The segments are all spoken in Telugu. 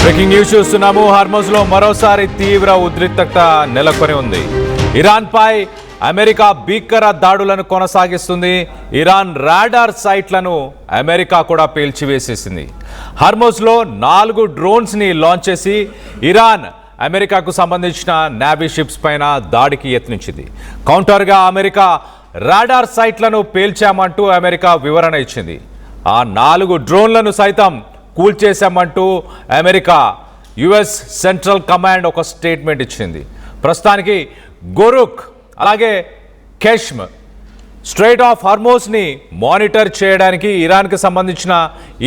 బ్రేకింగ్ న్యూస్ చూస్తున్నాము. హార్మోజ్ లో మరోసారి తీవ్ర ఉద్రిక్తత నెలకొని ఉంది. ఇరాన్ పై అమెరికా భీకర దాడులను కొనసాగిస్తుంది. ఇరాన్ రాడార్ సైట్లను అమెరికా కూడా పేల్చివేసేసింది. హార్మోజ్ లో 4 డ్రోన్స్ ని లాంచ్ చేసి ఇరాన్ అమెరికాకు సంబంధించిన నేవీ షిప్స్ పైన దాడికి యత్నించింది. కౌంటర్గా అమెరికా రాడార్ సైట్లను పేల్చామంటూ అమెరికా వివరణ ఇచ్చింది. ఆ 4 డ్రోన్లను సైతం కూల్చేశామంటూ అమెరికా యుఎస్ సెంట్రల్ కమాండ్ ఒక స్టేట్మెంట్ ఇచ్చింది. ప్రస్తుతానికి గొరుక్ అలాగే కెష్మ్ స్ట్రైట్ ఆఫ్ హార్మోజ్ని మానిటర్ చేయడానికి ఇరాన్కి సంబంధించిన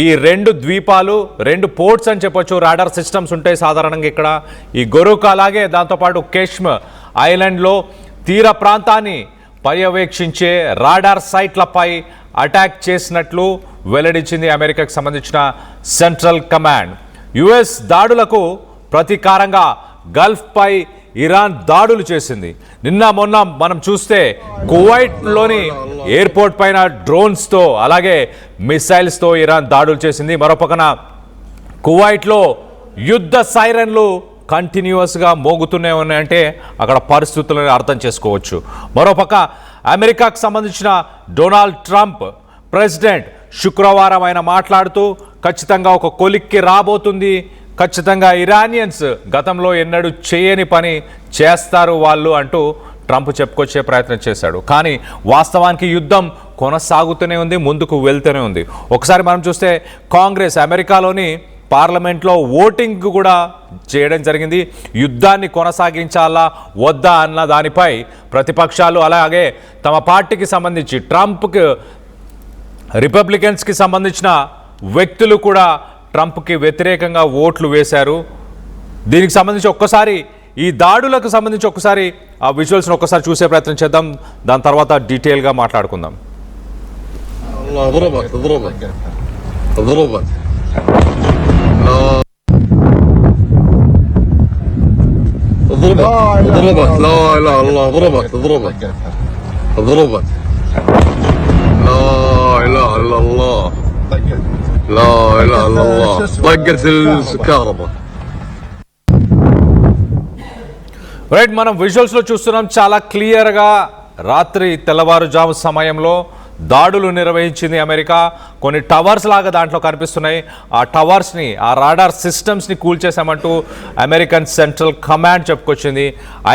ఈ 2 ద్వీపాలు 2 పోర్ట్స్ అని చెప్పొచ్చు. రాడార్ సిస్టమ్స్ ఉంటాయి సాధారణంగా ఇక్కడ. ఈ గొరుక్ అలాగే దాంతోపాటు కెష్మ్ ఐలాండ్లో తీర ప్రాంతాన్ని పర్యవేక్షించే రాడార్ సైట్లపై అటాక్ చేసినట్లు వెల్లడించింది అమెరికాకు సంబంధించిన సెంట్రల్ కమాండ్. యుఎస్ దాడులకు ప్రతీకారంగా గల్ఫ్పై ఇరాన్ దాడులు చేసింది. నిన్న మొన్న మనం చూస్తే కువైట్లోని ఎయిర్పోర్ట్ పైన డ్రోన్స్తో అలాగే మిసైల్స్తో ఇరాన్ దాడులు చేసింది. మరోపక్కన కువైట్లో యుద్ధ సైరన్లు కంటిన్యూస్గా మోగుతూనే ఉన్నాయంటే అక్కడ పరిస్థితులను అర్థం చేసుకోవచ్చు. మరోపక్క అమెరికాకు సంబంధించిన డొనాల్డ్ ట్రంప్ ప్రెసిడెంట్ శుక్రవారం ఆయన మాట్లాడుతూ ఖచ్చితంగా ఒక కొలిక్కి రాబోతుంది, ఖచ్చితంగా ఇరానియన్స్ గతంలో ఎన్నడూ చేయని పని చేస్తారు వాళ్ళు అంటూ ట్రంప్ చెప్పుకొచ్చే ప్రయత్నం చేశాడు. కానీ వాస్తవానికి యుద్ధం కొనసాగుతూనే ఉంది, ముందుకు వెళ్తూనే ఉంది. ఒకసారి మనం చూస్తే కాంగ్రెస్ అమెరికాలోని పార్లమెంట్లో ఓటింగ్ కూడా చేయడం జరిగింది. యుద్ధాన్ని కొనసాగించాలా వద్దా అన్న దానిపై ప్రతిపక్షాలు అలాగే తమ పార్టీకి సంబంధించి ట్రంప్కి రిపబ్లికన్స్కి సంబంధించిన వ్యక్తులు కూడా ట్రంప్కి వ్యతిరేకంగా ఓట్లు వేశారు. దీనికి సంబంధించి ఒక్కసారి ఈ దాడులకు సంబంధించి ఒక్కసారి ఆ విజువల్స్ని ఒక్కసారి చూసే ప్రయత్నం చేద్దాం. దాని తర్వాత డీటెయిల్గా మాట్లాడుకుందాం. ضربت لا اله الا الله ضربت ضربت لا اله الا الله لا اله الا الله طقت الكهرباء. రైట్, మనం విజువల్స్లో చూస్తున్నాం. చాలా క్లియర్గా రాత్రి తెల్లవారుజాము సమయంలో దాడులు నిర్వహించింది అమెరికా. కొన్ని టవర్స్ లాగా దాంట్లో కనిపిస్తున్నాయి. ఆ టవర్స్ని ఆ రాడార్ సిస్టమ్స్ని కూల్చేశామంటూ అమెరికన్ సెంట్రల్ కమాండ్ చెప్పుకొచ్చింది.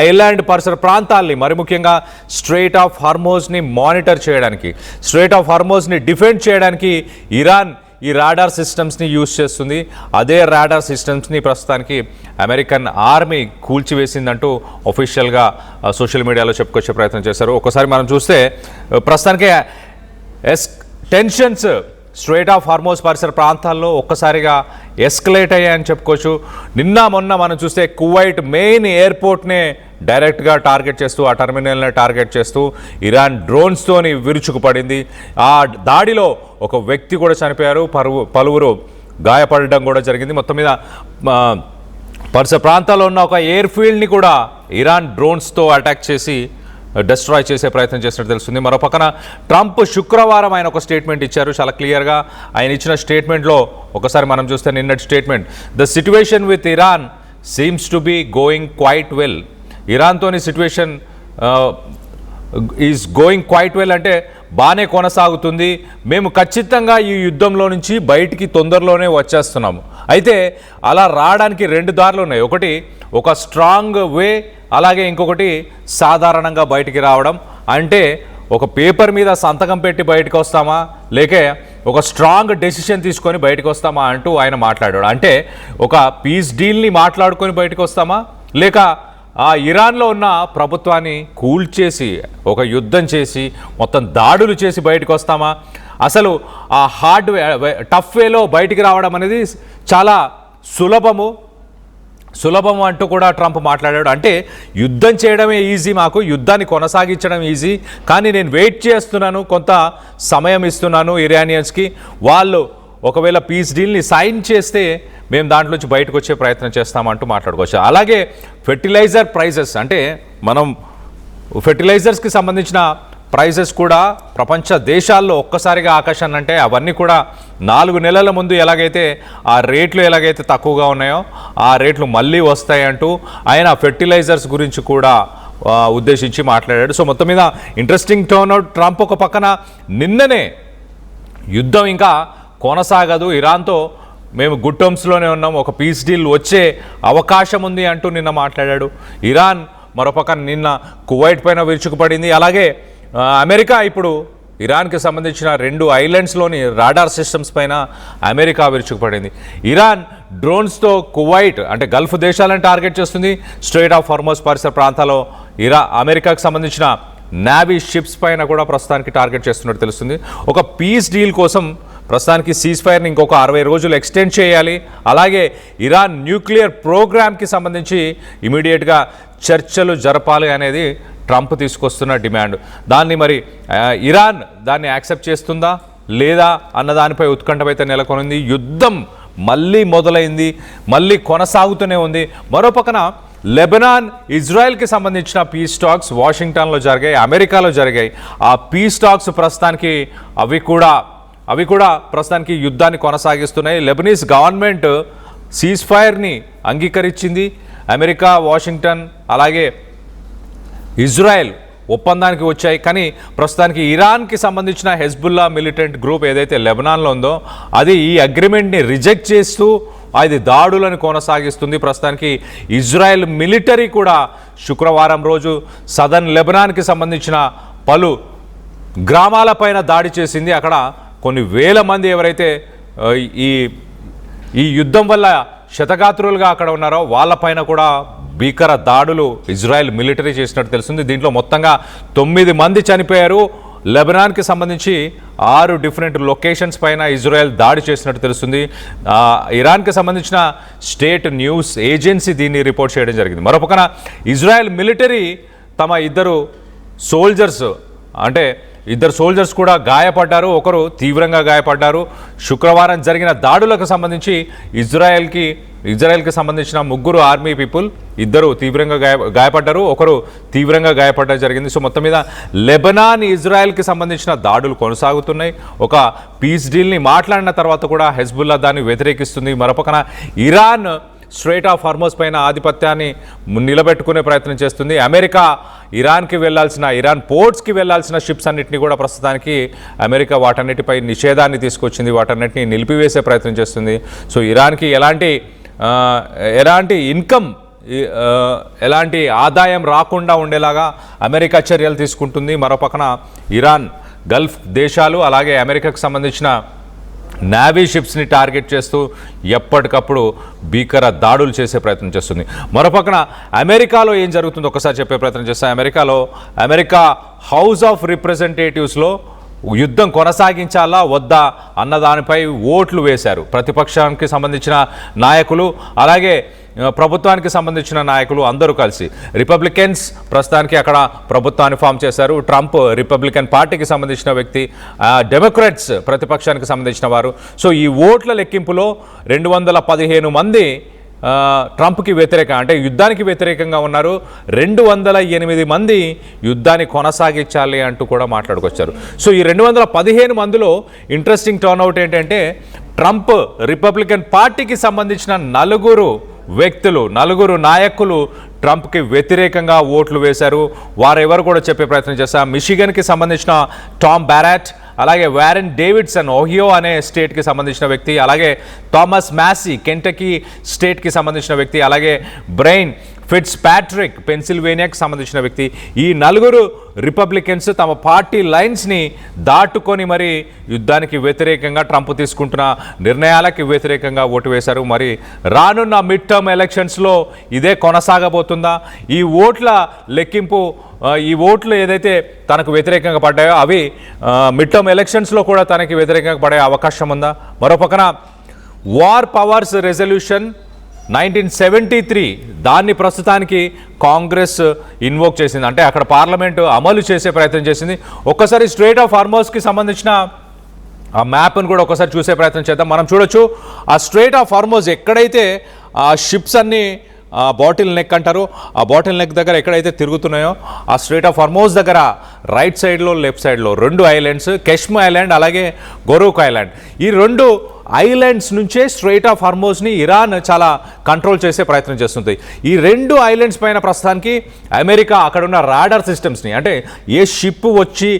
ఐలాండ్ పరిసర ప్రాంతాల్ని మరి ముఖ్యంగా స్ట్రైట్ ఆఫ్ హార్మోజ్ని మానిటర్ చేయడానికి, స్ట్రైట్ ఆఫ్ హార్మోజ్ని డిఫెండ్ చేయడానికి ఇరాన్ ఈ రాడార్ సిస్టమ్స్ని యూజ్ చేస్తుంది. అదే రాడార్ సిస్టమ్స్ని ప్రస్తుతానికి అమెరికన్ ఆర్మీ కూల్చివేసిందంటూ ఒఫీషియల్గా సోషల్ మీడియాలో చెప్పుకొచ్చే ప్రయత్నం చేశారు. ఒకసారి మనం చూస్తే ప్రస్తుతానికి టెన్షన్స్ స్ట్రైట్ ఆఫ్ హార్మోజ్ పరిసర ప్రాంతాల్లో ఒక్కసారిగా ఎస్కలేట్ అయ్యాయని చెప్పుకోవచ్చు. నిన్న మొన్న మనం చూస్తే కువైట్ మెయిన్ ఎయిర్పోర్ట్నే డైరెక్ట్గా టార్గెట్ చేస్తూ ఆ టెర్మినల్ని టార్గెట్ చేస్తూ ఇరాన్ డ్రోన్స్తోని విరుచుకుపడింది. ఆ దాడిలో ఒక వ్యక్తి కూడా చనిపోయారు, పలువురు గాయపడడం కూడా జరిగింది. మొత్తం మీద పరిసర ప్రాంతాల్లో ఉన్న ఒక ఎయిర్ ఫీల్డ్ని కూడా ఇరాన్ డ్రోన్స్తో అటాక్ చేసి డిస్ట్రాయ్ చేసే ప్రయత్నం చేసినట్టు తెలుస్తుంది. మరో పక్కన ట్రంప్ శుక్రవారం ఆయన ఒక స్టేట్మెంట్ ఇచ్చారు. చాలా క్లియర్గా ఆయన ఇచ్చిన స్టేట్మెంట్లో ఒకసారి మనం చూస్తే నిన్నటి statement, the situation with Iran seems to be going quite well. ఇరాన్తోని situation is going quite well అంటే బాగానే కొనసాగుతుంది. మేము ఖచ్చితంగా ఈ యుద్ధంలో నుంచి బయటికి తొందరలోనే వచ్చేస్తున్నాము. అయితే అలా రావడానికి 2 దారులు ఉన్నాయి. ఒకటి ఒక స్ట్రాంగ్ వే, అలాగే ఇంకొకటి సాధారణంగా బయటికి రావడం. అంటే ఒక పేపర్ మీద సంతకం పెట్టి బయటకు వస్తామా, లేక ఒక స్ట్రాంగ్ డెసిషన్ తీసుకొని బయటకు వస్తామా అంటూ ఆయన మాట్లాడాడు. అంటే ఒక పీస్ డీల్ని మాట్లాడుకొని బయటకు వస్తామా, లేక ఆ ఇరాన్లో ఉన్న ప్రభుత్వాన్ని కూల్చేసి ఒక యుద్ధం చేసి మొత్తం దాడులు చేసి బయటకు వస్తామా? అసలు ఆ హార్డ్ టఫ్ వేలో బయటికి రావడం అనేది చాలా సులభము అంటూ కూడా ట్రంప్ మాట్లాడాడు. అంటే యుద్ధం చేయడమే ఈజీ, మాకు యుద్ధాన్ని కొనసాగించడం ఈజీ, కానీ నేను వెయిట్ చేస్తున్నాను, కొంత సమయం ఇస్తున్నాను ఇరానియన్స్కి. వాళ్ళు ఒకవేళ పీస్ డీల్ని సైన్ చేస్తే మేము దాంట్లోంచి బయటకు వచ్చే ప్రయత్నం చేస్తామంటూ మాట్లాడుకోవచ్చు. అలాగే ఫెర్టిలైజర్ ప్రైజెస్, అంటే మనం ఫెర్టిలైజర్స్కి సంబంధించిన ప్రైజెస్ కూడా ప్రపంచ దేశాల్లో ఒక్కసారిగా ఆకాశాన్ని అంటే అవన్నీ కూడా 4 నెలల ముందు ఎలాగైతే ఆ రేట్లు ఎలాగైతే తక్కువగా ఉన్నాయో ఆ రేట్లు మళ్ళీ వస్తాయంటూ ఆయన ఫెర్టిలైజర్స్ గురించి కూడా ఉద్దేశించి మాట్లాడాడు. సో మొత్తం మీద ఇంట్రెస్టింగ్ టర్న్అవుట్. ట్రంప్ ఒక పక్కన నిన్ననే యుద్ధం ఇంకా కొనసాగదు, ఇరాన్తో మేము గుడ్ టర్మ్స్లోనే ఉన్నాం, ఒక పీస్ డీల్ వచ్చే అవకాశం ఉంది అంటూ నిన్న మాట్లాడాడు. ఇరాన్ మరోపక్క నిన్న కువైట్ పైన విరుచుకుపడింది. అలాగే అమెరికా ఇప్పుడు ఇరాన్కి సంబంధించిన 2 ఐలాండ్స్లోని రాడార్ సిస్టమ్స్ పైన అమెరికా విరుచుకుపడింది. ఇరాన్ డ్రోన్స్తో కువైట్ అంటే గల్ఫ్ దేశాలను టార్గెట్ చేస్తుంది. స్ట్రెయిట్ ఆఫ్ హార్మోజ్ పరిసర ప్రాంతాల్లో అమెరికాకు సంబంధించిన నేవీ షిప్స్ పైన కూడా ప్రస్తుతానికి టార్గెట్ చేస్తున్నట్టు తెలుస్తుంది. ఒక పీస్ డీల్ కోసం ప్రస్తుతానికి సీజ్ ఫైర్ని ఇంకొక 60 రోజులు ఎక్స్టెండ్ చేయాలి. అలాగే ఇరాన్ న్యూక్లియర్ ప్రోగ్రామ్కి సంబంధించి ఇమీడియట్గా చర్చలు జరపాలి అనేది ట్రంప్ తీసుకొస్తున్న డిమాండ్. దాన్ని మరి ఇరాన్ దాన్ని యాక్సెప్ట్ చేస్తుందా లేదా అన్న దానిపై ఉత్కంఠ అయితే నెలకొనింది. యుద్ధం మళ్ళీ మొదలైంది, మళ్ళీ కొనసాగుతూనే ఉంది. మరోపక్కన లెబనాన్ ఇజ్రాయెల్కి సంబంధించిన పీస్ టాక్స్ వాషింగ్టన్లో జరిగాయి, అమెరికాలో జరిగాయి. ఆ పీస్ టాక్స్ ప్రస్తుతానికి అవి కూడా ప్రస్తుతానికి యుద్ధాన్ని కొనసాగిస్తున్నాయి. లెబనీస్ గవర్నమెంట్ సీజ్ ఫైర్ని అంగీకరించింది. అమెరికా, వాషింగ్టన్ అలాగే ఇజ్రాయెల్ ఒప్పందానికి వచ్చాయి. కానీ ప్రస్తుతానికి ఇరాన్కి సంబంధించిన హెజ్బుల్లా మిలిటెంట్ గ్రూప్ ఏదైతే లెబనాన్లో ఉందో అది ఈ అగ్రిమెంట్ని రిజెక్ట్ చేస్తూ అది దాడులను కొనసాగిస్తుంది. ప్రస్తుతానికి ఇజ్రాయెల్ మిలిటరీ కూడా శుక్రవారం రోజు సదర్న్ లెబనాన్కి సంబంధించిన పలు గ్రామాలపైన దాడి చేసింది. అక్కడ కొన్ని వేల మంది ఎవరైతే ఈ యుద్ధం వల్ల శతగాత్రులుగా అక్కడ ఉన్నారో వాళ్ళపైన కూడా భీకర దాడులు ఇజ్రాయెల్ మిలిటరీ చేసినట్టు తెలుస్తుంది. దీంట్లో మొత్తంగా 9 మంది చనిపోయారు. లెబనాన్కి సంబంధించి 6 డిఫరెంట్ లొకేషన్స్ పైన ఇజ్రాయెల్ దాడి చేసినట్టు తెలుస్తుంది. ఇరాన్కి సంబంధించిన స్టేట్ న్యూస్ ఏజెన్సీ దీన్ని రిపోర్ట్ చేయడం జరిగింది. మరోపక్కన ఇజ్రాయెల్ మిలిటరీ తమ 2 సోల్జర్స్ అంటే 2 సోల్జర్స్ కూడా గాయపడ్డారు, ఒకరు తీవ్రంగా గాయపడ్డారు. శుక్రవారం జరిగిన దాడులకు సంబంధించి ఇజ్రాయెల్కి సంబంధించిన 3 ఆర్మీ పీపుల్ 2 తీవ్రంగా గాయపడ్డారు, ఒకరు తీవ్రంగా గాయపడడం జరిగింది. సో మొత్తం మీద లెబనాన్ ఇజ్రాయెల్కి సంబంధించిన దాడులు కొనసాగుతున్నాయి. ఒక పీస్ డీల్ని మాట్లాడిన తర్వాత కూడా హెజ్బుల్లా దాన్ని వ్యతిరేకిస్తుంది. మరోపక్కన ఇరాన్ స్ట్రెయిట్ ఆఫ్ హార్మోజ్ పైన ఆధిపత్యాన్ని నిలబెట్టుకునే ప్రయత్నం చేస్తుంది. అమెరికా ఇరాన్ పోర్ట్స్కి వెళ్లాల్సిన షిప్స్ అన్నింటినీ కూడా ప్రస్తుతానికి అమెరికా వాటన్నిటిపై నిషేధాన్ని తీసుకొచ్చింది, వాటన్నిటిని నిలిపివేసే ప్రయత్నం చేస్తుంది. సో ఇరాన్కి ఎలాంటి ఇన్కమ్ ఎలాంటి ఆదాయం రాకుండా ఉండేలాగా అమెరికా చర్యలు తీసుకుంటుంది. మరోపక్కన ఇరాన్ గల్ఫ్ దేశాలు అలాగే అమెరికాకు సంబంధించిన నేవీ షిప్స్ని టార్గెట్ చేస్తూ ఎప్పటికప్పుడు భీకర దాడులు చేసే ప్రయత్నం చేస్తుంది. మరోపక్కన అమెరికాలో ఏం జరుగుతుందో ఒకసారి చెప్పే ప్రయత్నం చేస్తాం. అమెరికా హౌస్ ఆఫ్ రిప్రజెంటేటివ్స్లో యుద్ధం కొనసాగించాలా వద్దా అన్న దానిపై ఓట్లు వేశారు ప్రతిపక్షానికి సంబంధించిన నాయకులు అలాగే ప్రభుత్వానికి సంబంధించిన నాయకులు అందరూ కలిసి. రిపబ్లికన్స్ ప్రస్తుతానికి అక్కడ ప్రభుత్వాన్ని ఫామ్ చేశారు. ట్రంప్ రిపబ్లికన్ పార్టీకి సంబంధించిన వ్యక్తి, డెమోక్రాట్స్ ప్రతిపక్షానికి సంబంధించిన వారు. సో ఈ ఓట్ల లెక్కింపులో 215 మంది ట్రంప్కి వ్యతిరేకంగా అంటే యుద్ధానికి వ్యతిరేకంగా ఉన్నారు. 208 మంది యుద్ధాన్ని కొనసాగించాలి అంటూ కూడా మాట్లాడుకొచ్చారు. సో ఈ 215 మందిలో ఇంట్రెస్టింగ్ టర్న్అవుట్ ఏంటంటే ట్రంప్ రిపబ్లికన్ పార్టీకి సంబంధించిన 4 నాయకులు ట్రంప్కి వ్యతిరేకంగా ఓట్లు వేశారు. వారెవరు కూడా చెప్పే ప్రయత్నం చేశారు. మిషిగన్కి సంబంధించిన టామ్ బ్యారెట్, అలాగే వారెన్ డేవిడ్సన్ ఓహియో అనే స్టేట్కి సంబంధించిన వ్యక్తి, అలాగే థామస్ మ్యాసీ కెంటకీ స్టేట్కి సంబంధించిన వ్యక్తి, అలాగే బ్రైన్ ఫిట్స్ ప్యాట్రిక్ పెన్సిల్వేనియాకి సంబంధించిన వ్యక్తి. ఈ 4 రిపబ్లికన్స్ తమ పార్టీ లైన్స్ని దాటుకొని మరి యుద్ధానికి వ్యతిరేకంగా ట్రంప్ తీసుకుంటున్న నిర్ణయాలకి వ్యతిరేకంగా ఓటు వేశారు. మరి రానున్న మిడ్ టర్మ్ ఎలక్షన్స్లో ఇదే కొనసాగబోతుందా? ఈ ఓట్ల లెక్కింపు, ఈ ఓట్లు ఏదైతే తనకు వ్యతిరేకంగా పడ్డాయో అవి మిడ్ టర్మ్ ఎలక్షన్స్లో కూడా తనకి వ్యతిరేకంగా పడే అవకాశం ఉందా? మరోపక్కన వార్ పవర్స్ రెజల్యూషన్ 1973 దాన్ని ప్రస్తుతానికి కాంగ్రెస్ ఇన్వోక్ చేసింది. అంటే అక్కడ పార్లమెంటు అమలు చేసే ప్రయత్నం చేసింది. ఒక్కసారి స్ట్రెయిట్ ఆఫ్ హార్మోజ్కి సంబంధించిన ఆ మ్యాప్ను కూడా ఒకసారి చూసే ప్రయత్నం చేద్దాం. మనం చూడొచ్చు ఆ స్ట్రెయిట్ ఆఫ్ హార్మోజ్ ఎక్కడైతే ఆ షిప్స్ అన్నీ బాటిల్ నెక్ అంటారు. ఆ బాటిల్ నెక్ దగ్గర ఎక్కడైతే తిరుగుతున్నాయో ఆ స్ట్రైట్ ఆఫ్ హార్మోజ్ దగ్గర రైట్ సైడ్లో లెఫ్ట్ సైడ్లో 2 ఐలాండ్స్, కెష్మ్ ఐలాండ్ అలాగే గొరూక్ ఐలాండ్, ఈ 2 ఐలాండ్స్ నుంచే స్ట్రైట్ ఆఫ్ హార్మోజ్ని ఇరాన్ చాలా కంట్రోల్ చేసే ప్రయత్నం చేస్తుంది. ఈ 2 ఐలాండ్స్ పైన ప్రస్తుతానికి అమెరికా అక్కడున్న రాడార్ సిస్టమ్స్ని, అంటే ఏ షిప్ వచ్చి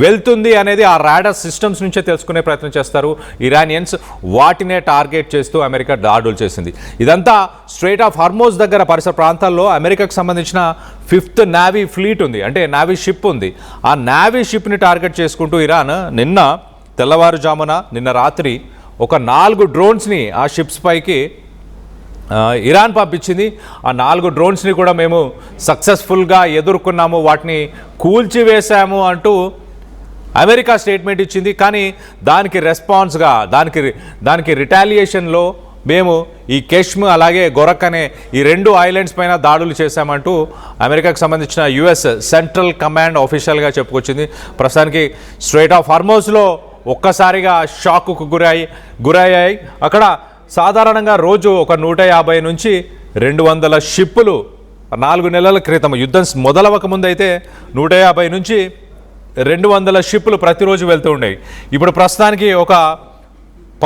వెళ్తుంది అనేది ఆ రాడార్ సిస్టమ్స్ నుంచే తెలుసుకునే ప్రయత్నం చేస్తారు ఇరానియన్స్. వాటినే టార్గెట్ చేస్తూ అమెరికా దాడులు చేసింది. ఇదంతా స్ట్రైట్ ఆఫ్ హార్మోజ్ దగ్గర పరిసర ప్రాంతాల్లో అమెరికాకు సంబంధించిన 5th నేవీ ఫ్లీట్ ఉంది, అంటే నేవీ షిప్ ఉంది. ఆ నేవీ షిప్ని టార్గెట్ చేసుకుంటూ ఇరాన్ నిన్న తెల్లవారుజామున నిన్న రాత్రి ఒక 4 డ్రోన్స్ని ఆ షిప్స్ పైకి ఇరాన్ పంపించింది. ఆ 4 డ్రోన్స్ని కూడా మేము సక్సెస్ఫుల్గా ఎదుర్కొన్నాము, వాటిని కూల్చివేశాము అంటూ అమెరికా స్టేట్మెంట్ ఇచ్చింది. కానీ దానికి రెస్పాన్స్గా దానికి రిటాలియేషన్లో మేము ఈ కెష్మ్ అలాగే గొరక్ అనే ఈ 2 ఐలాండ్స్ పైన దాడులు చేశామంటూ అమెరికాకు సంబంధించిన యుఎస్ సెంట్రల్ కమాండ్ ఆఫీషియల్గా చెప్పుకొచ్చింది. ప్రస్తుతానికి స్ట్రైట్ ఆఫ్ హార్మోజ్లో ఒక్కసారిగా షాక్కు గురయ్యాయి. అక్కడ సాధారణంగా రోజు ఒక 150 నుంచి 200 షిప్పులు 4 నెలల క్రితం యుద్ధం మొదలవక ముందు అయితే 150 నుంచి 200 షిప్పులు ప్రతిరోజు వెళ్తూ ఉండేవి. ఇప్పుడు ప్రస్తుతానికి ఒక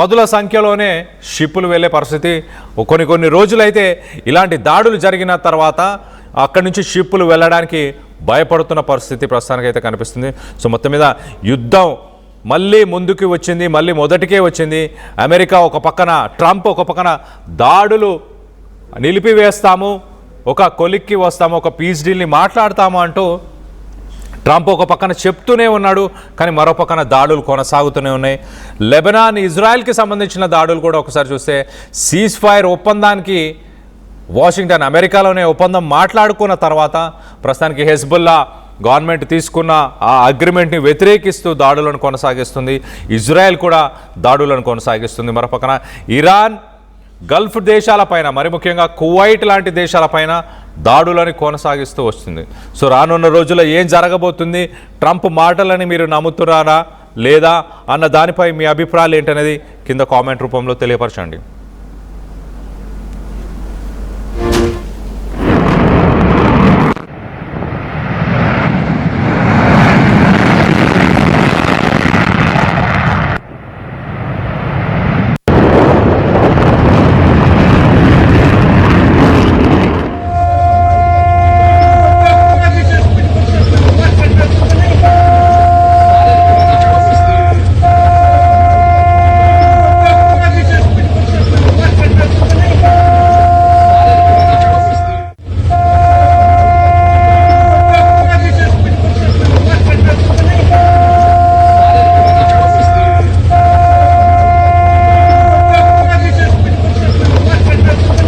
10ల సంఖ్యలోనే షిప్పులు వెళ్ళే పరిస్థితి. కొన్ని రోజులైతే ఇలాంటి దాడులు జరిగిన తర్వాత అక్కడి నుంచి షిప్పులు వెళ్ళడానికి భయపడుతున్న పరిస్థితి ప్రస్తుతానికి అయితే కనిపిస్తుంది. సో మొత్తం మీద యుద్ధం మళ్ళీ ముందుకు వచ్చింది, మళ్ళీ మొదటికే వచ్చింది. అమెరికా ఒక పక్కన, ట్రంప్ ఒక పక్కన దాడులు నిలిపివేస్తాము, ఒక కొలిక్కి వస్తాము, ఒక పీస్ డీల్ని మాట్లాడతాము అంటూ ట్రంప్ ఒక పక్కన చెప్తూనే ఉన్నాడు. కానీ మరో పక్కన దాడులు కొనసాగుతూనే ఉన్నాయి. లెబనాన్, ఇజ్రాయెల్కి సంబంధించిన దాడులు కూడా ఒకసారి చూస్తే సీజ్ ఫైర్ ఒప్పందానికి వాషింగ్టన్, అమెరికాలోనే ఒప్పందం మాట్లాడుకున్న తర్వాత ప్రస్తుతానికి హెజ్బుల్లా గవర్నమెంట్ తీసుకున్న ఆ అగ్రిమెంట్ని వ్యతిరేకిస్తూ దాడులను కొనసాగిస్తుంది. ఇజ్రాయెల్ కూడా దాడులను కొనసాగిస్తుంది. మరోపక్కన ఇరాన్ గల్ఫ్ దేశాలపైన, మరి ముఖ్యంగా కువైట్ లాంటి దేశాలపైన దాడులను కొనసాగిస్తూ వస్తుంది. సో రానున్న రోజుల్లో ఏం జరగబోతుంది, ట్రంప్ మాటలని మీరు నమ్ముతున్నారా లేదా అన్న దానిపై మీ అభిప్రాయాలు ఏంటనేది కింద కామెంట్ రూపంలో తెలియపరచండి.